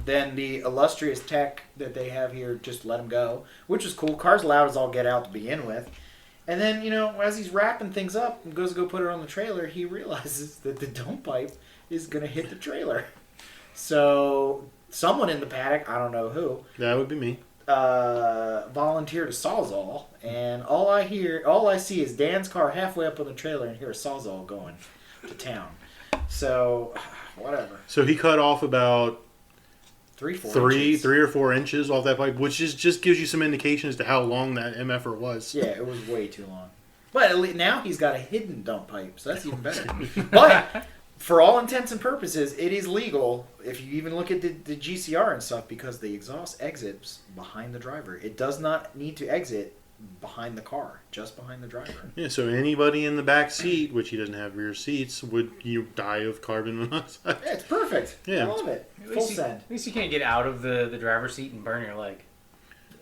Then the illustrious tech that they have here just let him go, which is cool. Car's loud as all get out to begin with. And then, as he's wrapping things up and goes to go put it on the trailer, he realizes that the dump pipe is going to hit the trailer. So someone in the paddock, I don't know who, That would be me. volunteered a Sawzall, and all I see is Dan's car halfway up on the trailer and hear a Sawzall going to town. So, whatever. So he cut off about 3 3 or 4 inches off that pipe, which just gives you some indication as to how long that MFR was. Yeah, it was way too long. But at least now he's got a hidden dump pipe, so that's even better. But for all intents and purposes, it is legal if you even look at the GCR and stuff because the exhaust exits behind the driver. It does not need to exit behind the car, just behind the driver. Yeah, so anybody in the back seat, which he doesn't have rear seats, would die of carbon monoxide. Yeah, it's perfect. Yeah. I love it. At Full least, send. at least you can't get out of the driver's seat and burn your leg.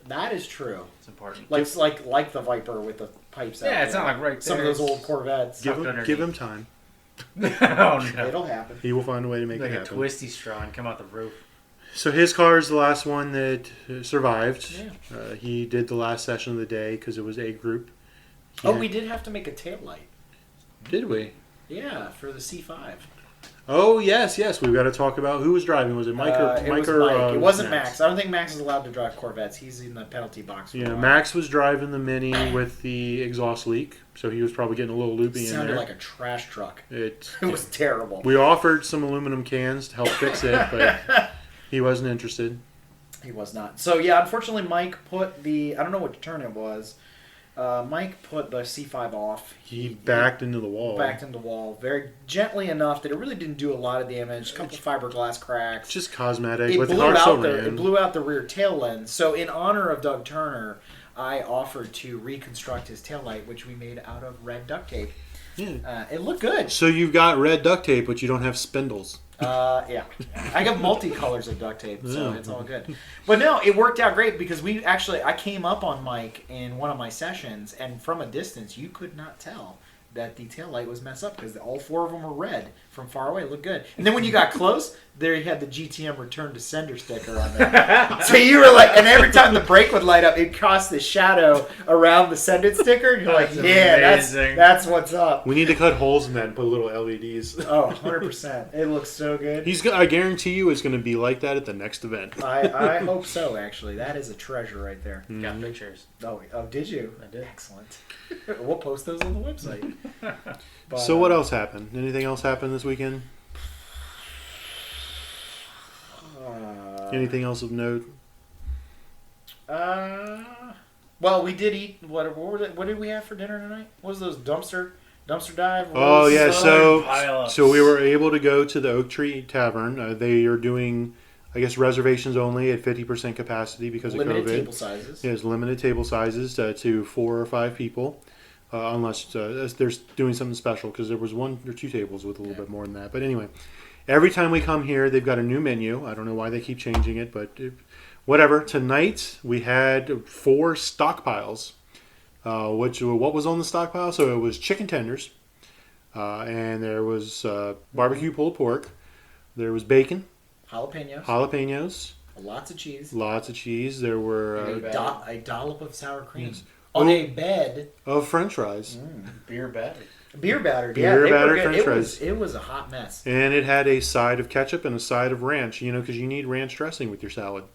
That is true. It's important. Like the Viper with the pipes out. Yeah, it's there. not like right Some there. of those old Corvettes. Give him time. Oh no! It'll happen. He will find a way to make Like it a happen. twisty straw and come out the roof. So his car is the last one that survived. Yeah. He did the last session of the day because it was A group. Oh, we did have to make a tail light. Did we? Yeah, for the C5. Oh, yes. We've got to talk about who was driving. Was it Mike or It was Mike. It wasn't Max. I don't think Max is allowed to drive Corvettes. He's in the penalty box. For a while. Max was driving the Mini with the exhaust leak, so he was probably getting a little loopy in there. Sounded like a trash truck. It was terrible. We offered some aluminum cans to help fix it, but he wasn't interested. He was not. So, yeah, unfortunately, Mike put I don't know what turn it was. Mike put the C5 off. He backed into the wall. Very gently enough that it really didn't do a lot of damage. A couple fiberglass cracks. Just cosmetic. It blew out the rear tail lens. So in honor of Doug Turner, I offered to reconstruct his taillight, which we made out of red duct tape. Yeah. It looked good. So you've got red duct tape, but you don't have spindles. Yeah. I got multi-colors of duct tape, so it's all good. But no, it worked out great because I came up on Mike in one of my sessions, and from a distance, you could not tell that the taillight was messed up because all four of them were red from far away. It looked good. And then when you got close, there you had the GTM return to sender sticker on there. So you were like, and every time the brake would light up, it cast the shadow around the sended sticker. And you're like, that's what's up. We need to cut holes in that and put little LEDs. Oh, 100%. It looks so good. I guarantee you it's going to be like that at the next event. I hope so, actually. That is a treasure right there. Got pictures. Oh, did you? I did. Excellent. We'll post those on the website. But, so what else happened? Anything else happened this weekend? Anything else of note? Well, we did eat. What did we have for dinner tonight? What was those dumpster dive? Oh yeah, so we were able to go to the Oak Tree Tavern. They are doing, I guess, reservations only at 50% capacity because of COVID. Limited table sizes. Yes, limited table sizes to 4 or 5 people, unless they're doing something special because there was 1 or 2 tables with a little bit more than that. But anyway, every time we come here, they've got a new menu. I don't know why they keep changing it, but whatever. Tonight we had 4 stockpiles. What was on the stockpile? So it was chicken tenders, and there was barbecue pulled pork. There was bacon. Jalapenos. Lots of cheese. There were a dollop of sour cream on a bed of French fries. Beer batter. Beer battered. French fries. It was a hot mess. And it had a side of ketchup and a side of ranch. Because you need ranch dressing with your salad.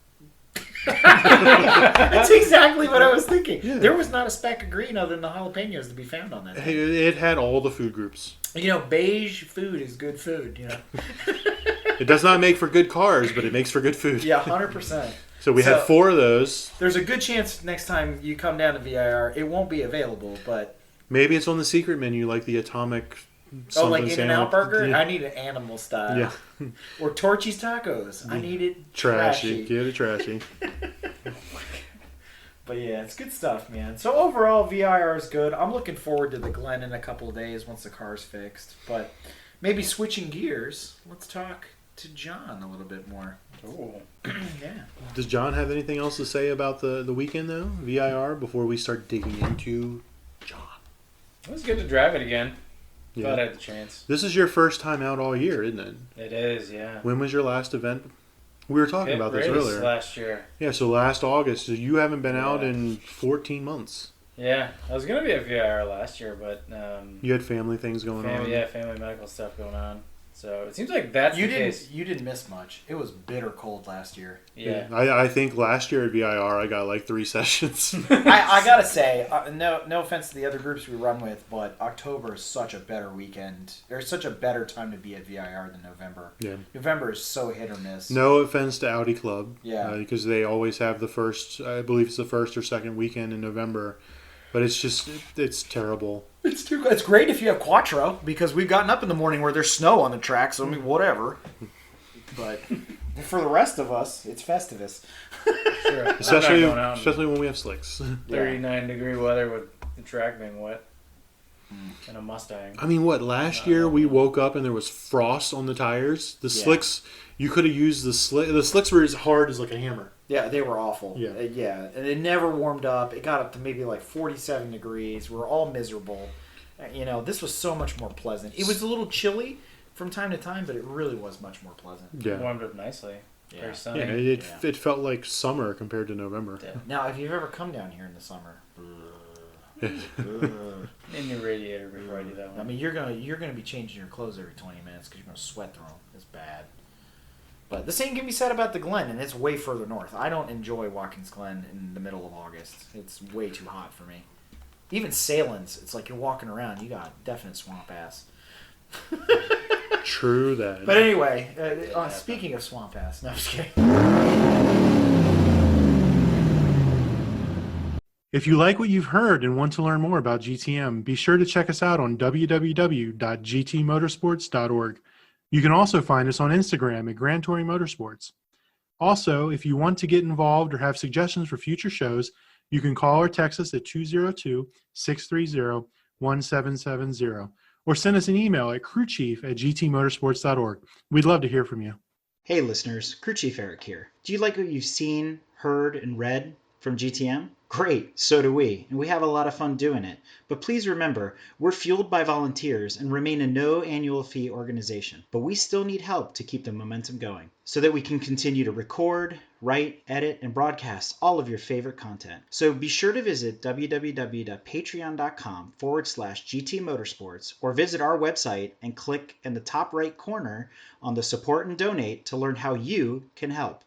That's exactly what I was thinking. Yeah. There was not a speck of green other than the jalapenos to be found on that. It had all the food groups. Beige food is good food. It does not make for good cars, but it makes for good food. Yeah, 100%. So we had 4 of those. There's a good chance next time you come down to VIR, it won't be available, but maybe it's on the secret menu, like the atomic. Like In-N-Out burger? Yeah. I need it animal style. Yeah. Or Torchy's tacos. I need it trashy. Get it trashy. But yeah, it's good stuff, man. So overall, VIR is good. I'm looking forward to the Glen in a couple of days once the car's fixed. But maybe switching gears, let's talk to John a little bit more. Oh. Yeah. Does John have anything else to say about the weekend, though, VIR, before we start digging into John? It was good to drive it again. Yeah. Glad I had the chance. This is your first time out all year, isn't it? It is, yeah. When was your last event? We were talking about this earlier. Last year. Yeah, so last August. So you haven't been out in 14 months. Yeah, I was going to be at VIR last year, but... you had family things going on? Yeah, family medical stuff going on. So it seems like that's the case. You didn't miss much. It was bitter cold last year. Yeah. I think last year at VIR I got like 3 sessions. I gotta say, no offense to the other groups we run with, but October is such a better weekend. There's such a better time to be at VIR than November. Yeah. November is so hit or miss. No offense to Audi Club. Yeah. Because they always have the first, I believe it's the first or second weekend in November. But it's just, it's terrible. It's great if you have Quattro, because we've gotten up in the morning where there's snow on the track, so I mean, whatever. But for the rest of us, it's Festivus. Sure. Especially when we have slicks. 39-degree weather with the track being wet. And a Mustang. I mean, last year we woke up and there was frost on the tires. The slicks, you could have used the slicks. The slicks were as hard as like a hammer. Yeah, they were awful. Yeah. And it never warmed up. It got up to maybe like 47 degrees. We were all miserable. This was so much more pleasant. It was a little chilly from time to time, but it really was much more pleasant. Yeah. It warmed up nicely. Yeah. Very sunny. It felt like summer compared to November. Yeah. Now, if you've ever come down here in the summer, Ugh. In your radiator before I do that one. I mean, you're gonna be changing your clothes every 20 minutes because you're gonna sweat through them. It's bad. But the same can be said about the Glen, and it's way further north. I don't enjoy Watkins Glen in the middle of August. It's way too hot for me. Even Salin's, it's like you're walking around, you got definite swamp ass. True that. But anyway, speaking of swamp ass, no, I'm just kidding. If you like what you've heard and want to learn more about GTM, be sure to check us out on www.gtmotorsports.org. You can also find us on Instagram at Grand Touring Motorsports. Also, if you want to get involved or have suggestions for future shows, you can call or text us at 202-630-1770 or send us an email at crewchief@gtmotorsports.org. We'd love to hear from you. Hey listeners, Crew Chief Eric here. Do you like what you've seen, heard, and read from GTM? Great, so do we, and we have a lot of fun doing it. But please remember, we're fueled by volunteers and remain a no annual fee organization. But we still need help to keep the momentum going, so that we can continue to record, write, edit, and broadcast all of your favorite content. So be sure to visit www.patreon.com/GT Motorsports or visit our website and click in the top right corner on the support and donate to learn how you can help.